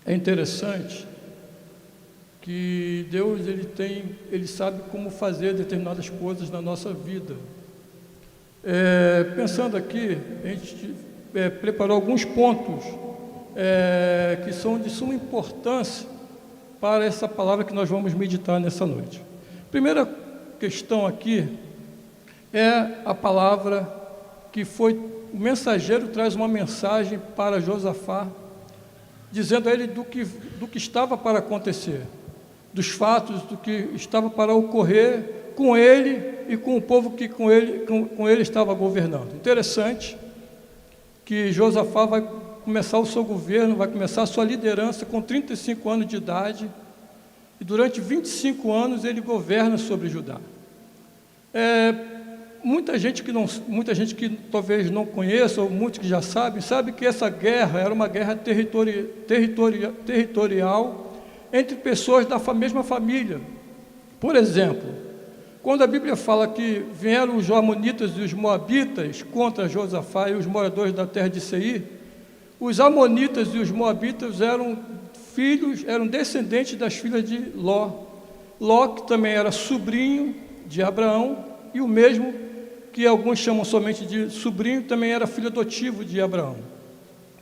É interessante que Deus ele sabe como fazer determinadas coisas na nossa vida. Pensando aqui, a gente preparou alguns pontos que são de suma importância para essa palavra que nós vamos meditar nessa noite. Primeira questão aqui é a palavra que foi, o mensageiro traz uma mensagem para Josafá, dizendo a ele do que estava para acontecer, dos fatos, do que estava para ocorrer com ele e com o povo que com ele estava governando. Interessante que Josafá vai começar o seu governo, vai começar a sua liderança com 35 anos de idade, e durante 25 anos ele governa sobre Judá. Muita gente que talvez não conheça, ou muitos que já sabem, sabe que essa guerra era uma guerra territorial entre pessoas da mesma família. Por exemplo, quando a Bíblia fala que vieram os amonitas e os moabitas contra Josafá e os moradores da terra de Seir, os amonitas e os moabitas eram descendentes das filhas de Ló. Ló, que também era sobrinho de Abraão, e o mesmo que alguns chamam somente de sobrinho, também era filho adotivo de Abraão.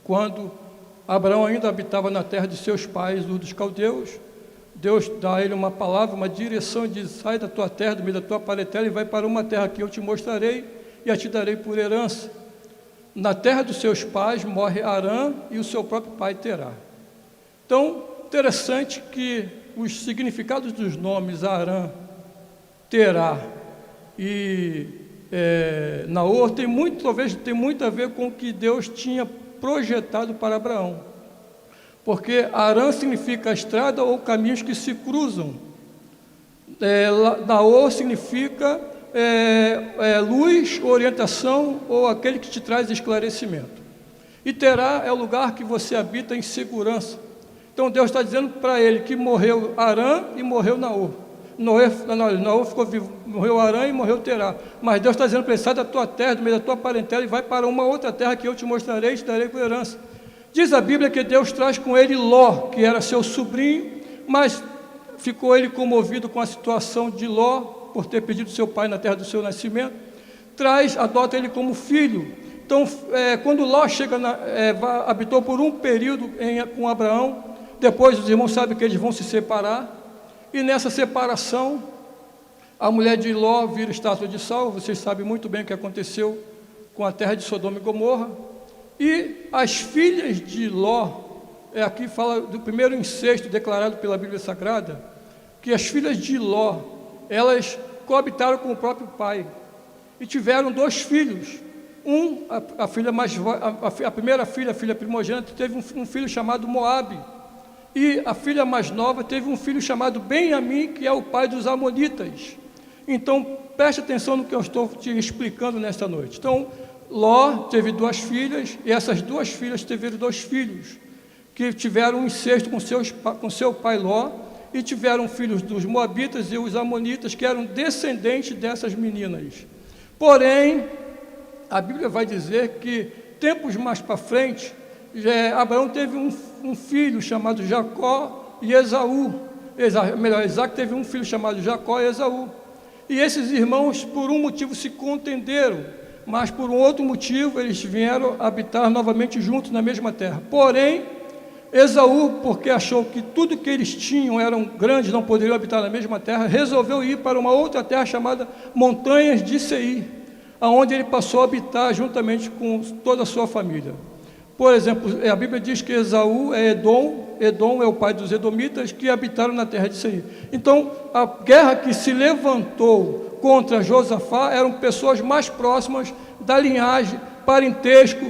Quando Abraão ainda habitava na terra de seus pais, dos caldeus, Deus dá a ele uma palavra, uma direção, e diz: sai da tua terra, do meio da tua parentela, e vai para uma terra que eu te mostrarei e a te darei por herança. Na terra dos seus pais morre Arã e o seu próprio pai Terá. Então, interessante que os significados dos nomes Arã, Terá e Naor talvez tem muito a ver com o que Deus tinha projetado para Abraão. Porque Arã significa estrada ou caminhos que se cruzam. Naor significa luz, orientação ou aquele que te traz esclarecimento. E Terá é o lugar que você habita em segurança. Então Deus está dizendo para ele que morreu Arã e morreu Naor. Naor ficou vivo, morreu Arã e morreu Terá. Mas Deus está dizendo para ele: sai da tua terra, do meio da tua parentela, e vai para uma outra terra que eu te mostrarei e te darei por herança. Diz a Bíblia que Deus traz com ele Ló, que era seu sobrinho, mas ficou ele comovido com a situação de Ló, por ter perdido seu pai na terra do seu nascimento, adota ele como filho. Então, quando Ló habitou por um período com Abraão, depois os irmãos sabem que eles vão se separar, e nessa separação, a mulher de Ló vira estátua de sal. Vocês sabem muito bem o que aconteceu com a terra de Sodoma e Gomorra. E as filhas de Ló, aqui fala do primeiro incesto declarado pela Bíblia Sagrada, que as filhas de Ló, elas coabitaram com o próprio pai e tiveram 2 filhos. A primeira filha, a filha primogênita, teve um filho chamado Moabe, e a filha mais nova teve um filho chamado Benjamim, que é o pai dos amonitas. Então, preste atenção no que eu estou te explicando nesta noite. Então, Ló teve 2 filhas, e essas 2 filhas tiveram 2 filhos, que tiveram um incesto com seu pai Ló, e tiveram filhos dos moabitas e os amonitas, que eram descendentes dessas meninas. Porém, a Bíblia vai dizer que, tempos mais para frente, Abraão teve um filho chamado Jacó e Esaú. Isaac teve um filho chamado Jacó e Esaú. E esses irmãos, por um motivo, se contenderam, mas por um outro motivo, eles vieram habitar novamente juntos na mesma terra. Porém, Esaú, porque achou que tudo que eles tinham eram grandes, não poderiam habitar na mesma terra, resolveu ir para uma outra terra chamada Montanhas de Seir, aonde ele passou a habitar juntamente com toda a sua família. Por exemplo, a Bíblia diz que Esaú é Edom é o pai dos edomitas, que habitaram na terra de Seir. Então, a guerra que se levantou contra Josafá eram pessoas mais próximas da linhagem, parentesco,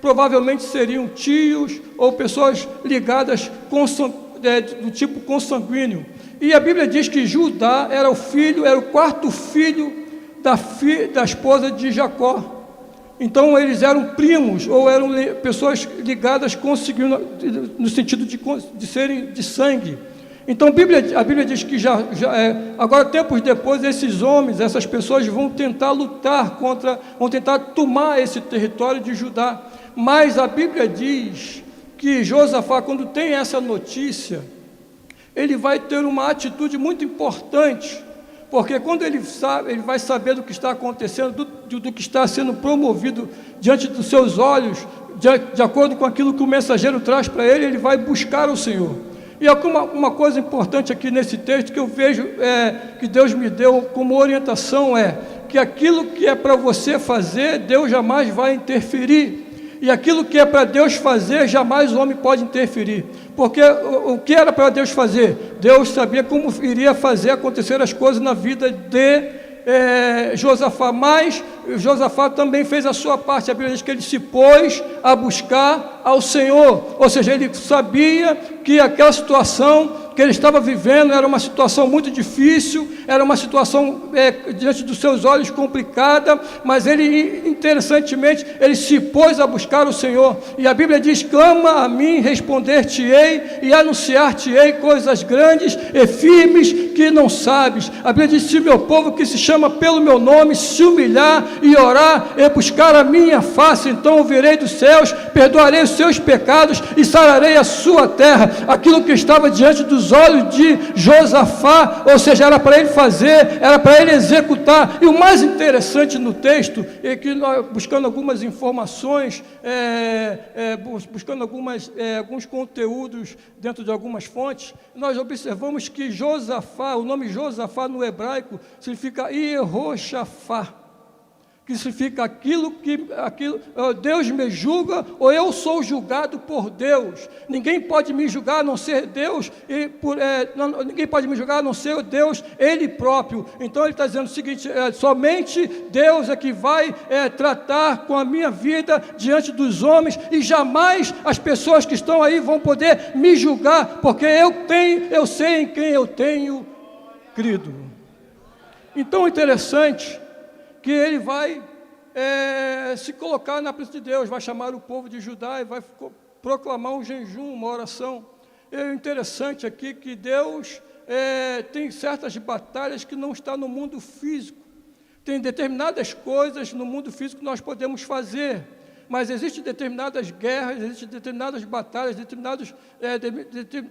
provavelmente seriam tios ou pessoas ligadas do tipo consanguíneo. E a Bíblia diz que Judá era o 4º filho da esposa de Jacó. Então eles eram primos, ou eram pessoas ligadas consanguíneas, no sentido de serem de sangue. Então a Bíblia diz que agora, tempos depois, esses homens, essas pessoas vão tentar vão tentar tomar esse território de Judá. Mas a Bíblia diz que Josafá, quando tem essa notícia, ele vai ter uma atitude muito importante, porque quando ele vai saber do que está acontecendo, do que está sendo promovido diante dos seus olhos, de acordo com aquilo que o mensageiro traz para ele, ele vai buscar o Senhor. E uma coisa importante aqui nesse texto que eu vejo que Deus me deu como orientação que aquilo que é para você fazer, Deus jamais vai interferir. E aquilo que é para Deus fazer, jamais o homem pode interferir. Porque o que era para Deus fazer? Deus sabia como iria fazer acontecer as coisas na vida de Josafá, mas Josafá também fez a sua parte. A Bíblia diz que ele se pôs a buscar ao Senhor, ou seja, ele sabia que aquela situação que ele estava vivendo era uma situação muito difícil, era uma situação diante dos seus olhos complicada, mas ele, interessantemente, ele se pôs a buscar o Senhor, e a Bíblia diz: clama a mim, responder-te-ei, e anunciar-te-ei coisas grandes e firmes que não sabes. A Bíblia diz: se meu povo que se chama pelo meu nome se humilhar e orar e buscar a minha face, então ouvirei dos céus, perdoarei os seus pecados e sararei a sua terra. Aquilo que estava diante dos olhos de Josafá, ou seja, era para ele fazer, era para ele executar. E o mais interessante no texto é que nós, buscando algumas informações, buscando alguns conteúdos dentro de algumas fontes, nós observamos que Josafá, o nome Josafá no hebraico significa Yehoshafá, que significa aquilo Deus me julga, ou eu sou julgado por Deus. Ninguém pode me julgar a não ser Deus, ninguém pode me julgar a não ser Deus, Ele próprio. Então ele está dizendo o seguinte: somente Deus é que vai tratar com a minha vida diante dos homens, e jamais as pessoas que estão aí vão poder me julgar, porque eu sei em quem eu tenho crido. Então é interessante que ele vai se colocar na presença de Deus, vai chamar o povo de Judá e vai proclamar um jejum, uma oração. É interessante aqui que Deus tem certas batalhas que não estão no mundo físico. Tem determinadas coisas no mundo físico que nós podemos fazer, mas existem determinadas guerras, existem determinadas batalhas,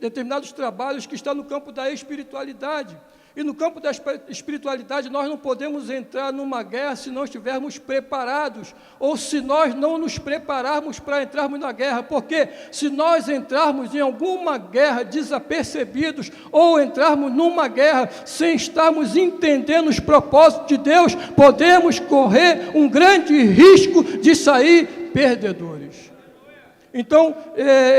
determinados trabalhos que estão no campo da espiritualidade. E no campo da espiritualidade nós não podemos entrar numa guerra se não estivermos preparados, ou se nós não nos prepararmos para entrarmos na guerra, porque se nós entrarmos em alguma guerra desapercebidos, ou entrarmos numa guerra sem estarmos entendendo os propósitos de Deus, podemos correr um grande risco de sair perdedores. Então,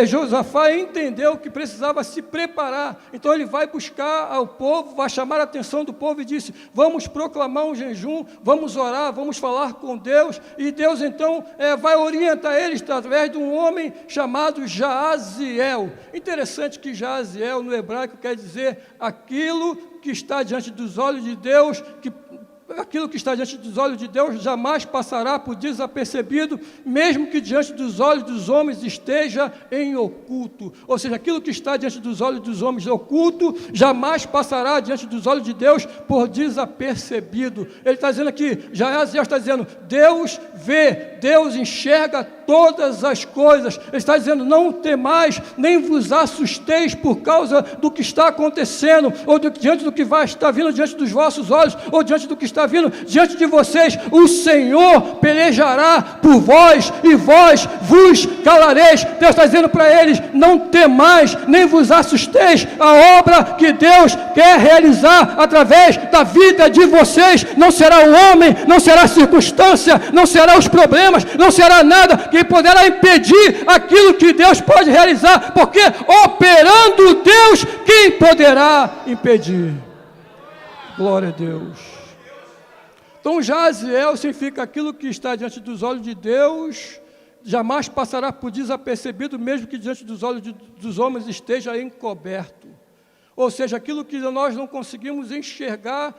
Josafá entendeu que precisava se preparar. Então ele vai buscar ao povo, vai chamar a atenção do povo e disse: vamos proclamar um jejum, vamos orar, vamos falar com Deus. E Deus então vai orientar eles através de um homem chamado Jaaziel. Interessante que Jaaziel no hebraico quer dizer aquilo que está diante dos olhos de Deus, aquilo que está diante dos olhos de Deus jamais passará por desapercebido, mesmo que diante dos olhos dos homens esteja em oculto. Ou seja, aquilo que está diante dos olhos dos homens oculto, jamais passará diante dos olhos de Deus por desapercebido. Ele está dizendo aqui, Jaaziel está dizendo: Deus vê, Deus enxerga todas as coisas. Ele está dizendo: não temais, nem vos assusteis por causa do que está acontecendo, ou diante do que vai estar vindo diante dos vossos olhos, ou diante do que está vindo diante de vocês. O Senhor pelejará por vós, e vós vos calareis. Deus está dizendo para eles: não temais, nem vos assusteis. A obra que Deus quer realizar através da vida de vocês não será o homem, não será a circunstância, não será os problemas, não será nada que poderá impedir aquilo que Deus pode realizar, porque operando Deus, quem poderá impedir? Glória a Deus. Então, Jaaziel significa aquilo que está diante dos olhos de Deus, jamais passará por desapercebido, mesmo que diante dos olhos dos homens esteja encoberto. Ou seja, aquilo que nós não conseguimos enxergar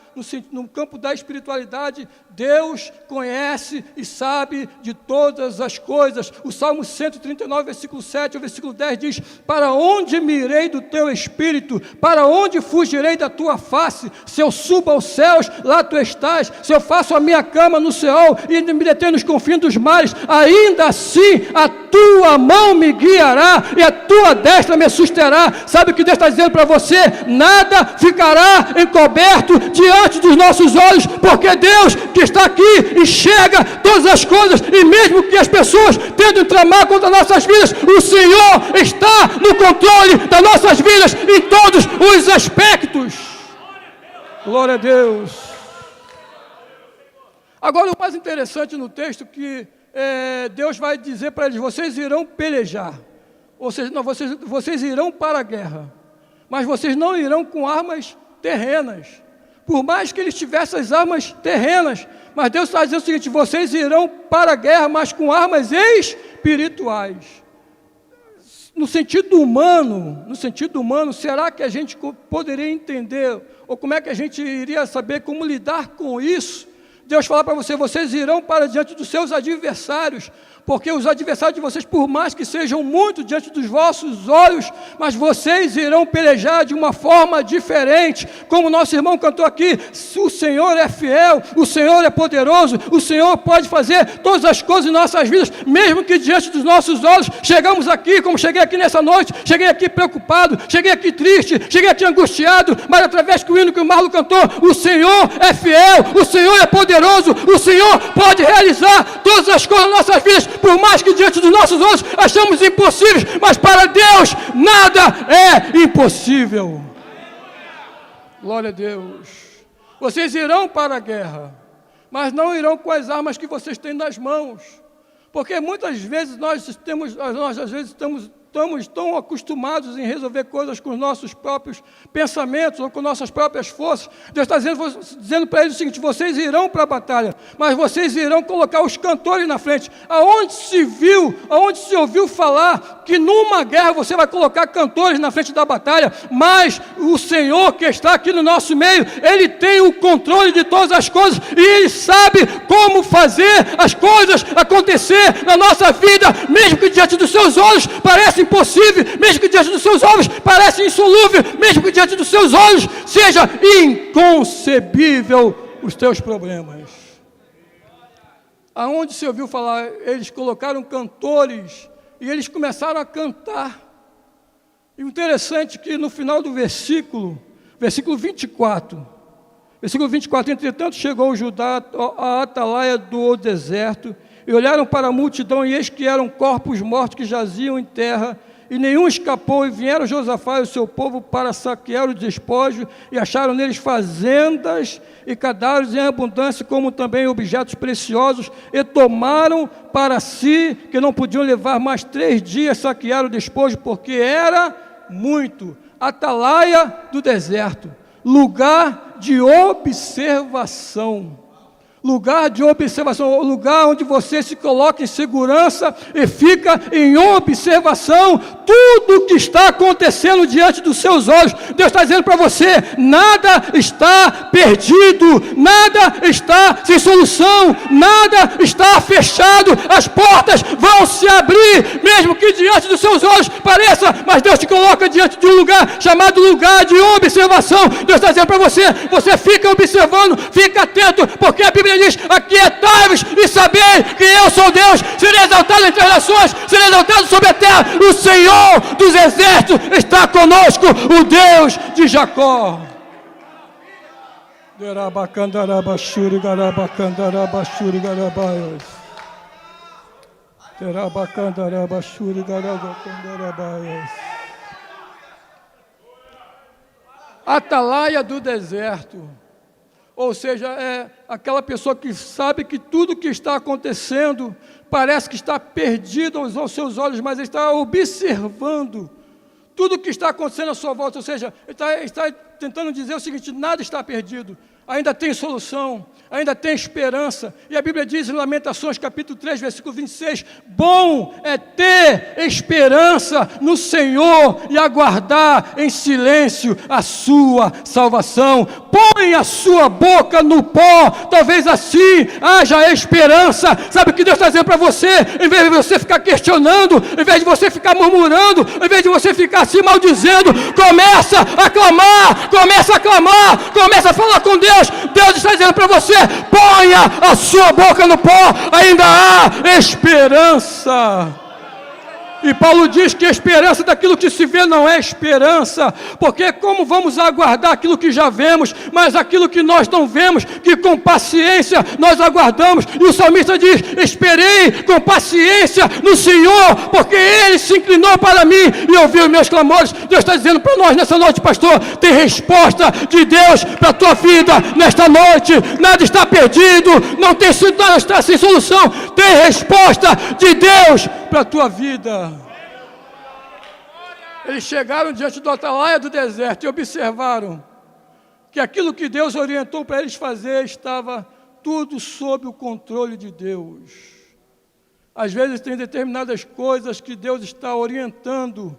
no campo da espiritualidade, Deus conhece e sabe de todas as coisas. O Salmo 139, versículo 7, o versículo 10 diz: para onde me irei do teu espírito? Para onde fugirei da tua face? Se eu subo aos céus, lá tu estás. Se eu faço a minha cama no céu e me detenho nos confins dos mares, ainda assim a tua mão me guiará e a tua destra me susterá. Sabe o que Deus está dizendo para você? Nada ficará encoberto diante dos nossos olhos, porque Deus que está aqui enxerga todas as coisas, e mesmo que as pessoas tentem tramar contra nossas vidas, o Senhor está no controle das nossas vidas em todos os aspectos. Glória a Deus. Agora, o mais interessante no texto que Deus vai dizer para eles: vocês irão pelejar, ou seja, não, vocês irão para a guerra, mas vocês não irão com armas terrenas, por mais que eles tivessem as armas terrenas, mas Deus está dizendo o seguinte: vocês irão para a guerra, mas com armas espirituais. No sentido humano, será que a gente poderia entender, ou como é que a gente iria saber como lidar com isso? Deus fala para você: vocês irão para diante dos seus adversários, porque os adversários de vocês, por mais que sejam muito diante dos vossos olhos, mas vocês irão pelejar de uma forma diferente, como o nosso irmão cantou aqui: o Senhor é fiel, o Senhor é poderoso, o Senhor pode fazer todas as coisas em nossas vidas, mesmo que diante dos nossos olhos, chegamos aqui, como cheguei aqui nessa noite, cheguei aqui preocupado, cheguei aqui triste, cheguei aqui angustiado, mas através do hino que o Marlon cantou, o Senhor é fiel, o Senhor é poderoso, o Senhor pode realizar todas as coisas nas nossas vidas, por mais que diante dos nossos olhos achamos impossíveis, mas para Deus nada é impossível. Glória a Deus. Vocês irão para a guerra, mas não irão com as armas que vocês têm nas mãos, porque muitas vezes nós às vezes estamos tão acostumados em resolver coisas com os nossos próprios pensamentos ou com nossas próprias forças. Deus está dizendo para eles o seguinte: vocês irão para a batalha, mas vocês irão colocar os cantores na frente. Aonde se ouviu falar que numa guerra você vai colocar cantores na frente da batalha? Mas o Senhor que está aqui no nosso meio, Ele tem o controle de todas as coisas, e Ele sabe como fazer as coisas acontecer na nossa vida, mesmo que diante dos seus olhos pareça impossível, mesmo que diante dos seus olhos pareça insolúvel, mesmo que diante dos seus olhos seja inconcebível os teus problemas. Aonde se ouviu falar, eles colocaram cantores e eles começaram a cantar. E o interessante é que no final do versículo 24, entretanto chegou o Judá à atalaia do deserto, e olharam para a multidão, e eis que eram corpos mortos que jaziam em terra, e nenhum escapou, e vieram Josafá e o seu povo para saquear o despojo, e acharam neles fazendas e cadáveres em abundância, como também objetos preciosos, e tomaram para si, que não podiam levar mais 3 dias, saquear o despojo, porque era muito. Atalaia do deserto, lugar de observação. Lugar de observação, lugar onde você se coloca em segurança e fica em observação tudo que está acontecendo diante dos seus olhos. Deus está dizendo para você: nada está perdido, nada está sem solução, nada está fechado, as portas vão se abrir, mesmo que diante dos seus olhos pareça, mas Deus te coloca diante de um lugar chamado lugar de observação. Deus está dizendo para você: você fica observando, fica atento, porque a Bíblia diz: aquietai-vos e sabei que eu sou Deus, serei exaltado entre as nações, serei exaltado sobre a terra. O Senhor dos exércitos está conosco, o Deus de Jacó. Atalaia do deserto. Ou seja, é aquela pessoa que sabe que tudo que está acontecendo parece que está perdido aos seus olhos, mas está observando tudo que está acontecendo à sua volta. Ou seja, está tentando dizer o seguinte: nada está perdido, ainda tem solução, ainda tem esperança. E a Bíblia diz em Lamentações capítulo 3, versículo 26, bom é ter esperança no Senhor e aguardar em silêncio a sua salvação. Põe a sua boca no pó, talvez assim haja esperança. Sabe o que Deus está dizendo para você? Em vez de você ficar questionando, em vez de você ficar murmurando, em vez de você ficar se maldizendo, começa a clamar, começa a falar com Deus. Deus está dizendo para você: ponha a sua boca no pó, ainda há esperança. E Paulo diz que a esperança daquilo que se vê não é esperança, porque como vamos aguardar aquilo que já vemos, mas aquilo que nós não vemos, que com paciência nós aguardamos. E o salmista diz: esperei com paciência no Senhor, porque Ele se inclinou para mim e ouviu meus clamores. Deus está dizendo para nós nessa noite, pastor, tem resposta de Deus para a tua vida nesta noite. Nada está perdido, não tem sido, nada está sem solução. Tem resposta de Deus para a tua vida. Eles chegaram diante do atalaia do deserto e observaram que aquilo que Deus orientou para eles fazer estava tudo sob o controle de Deus. Às vezes tem determinadas coisas que Deus está orientando,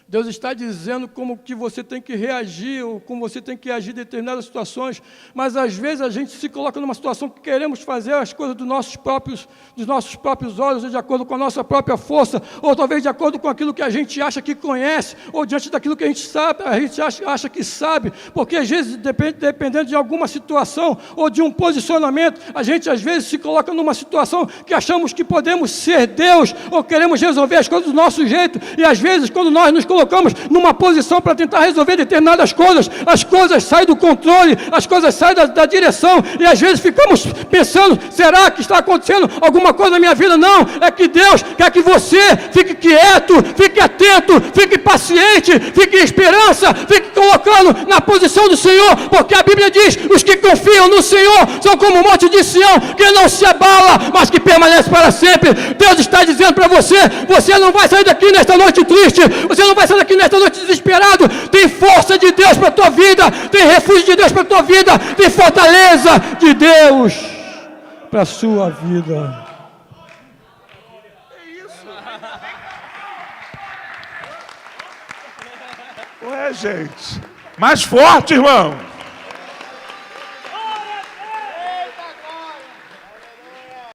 Deus está dizendo como que você tem que reagir, ou como você tem que agir em determinadas situações, mas às vezes a gente se coloca numa situação que queremos fazer as coisas dos nossos próprios olhos, ou de acordo com a nossa própria força, ou talvez de acordo com aquilo que a gente acha que conhece, ou diante daquilo que a gente sabe, a gente acha que sabe, porque às vezes, dependendo de alguma situação, ou de um posicionamento, a gente às vezes se coloca numa situação que achamos que podemos ser Deus, ou queremos resolver as coisas do nosso jeito, e às vezes quando nós nos colocamos numa posição para tentar resolver determinadas coisas, as coisas saem do controle, as coisas saem da direção, e às vezes ficamos pensando: será que está acontecendo alguma coisa na minha vida? Não, é que Deus quer que você fique quieto, fique atento, fique paciente, fique em esperança, fique colocando na posição do Senhor, porque a Bíblia diz: os que confiam no Senhor são como o monte de Sião, que não se abala, mas que permanece para sempre. Deus está dizendo para você: você não vai sair daqui nesta noite triste, você não vai sair daqui nesta noite desesperado. Tem força de Deus para a tua vida, tem refúgio de Deus para a tua vida, tem fortaleza de Deus para a sua vida. É isso. Ué, gente. Mais forte, irmão.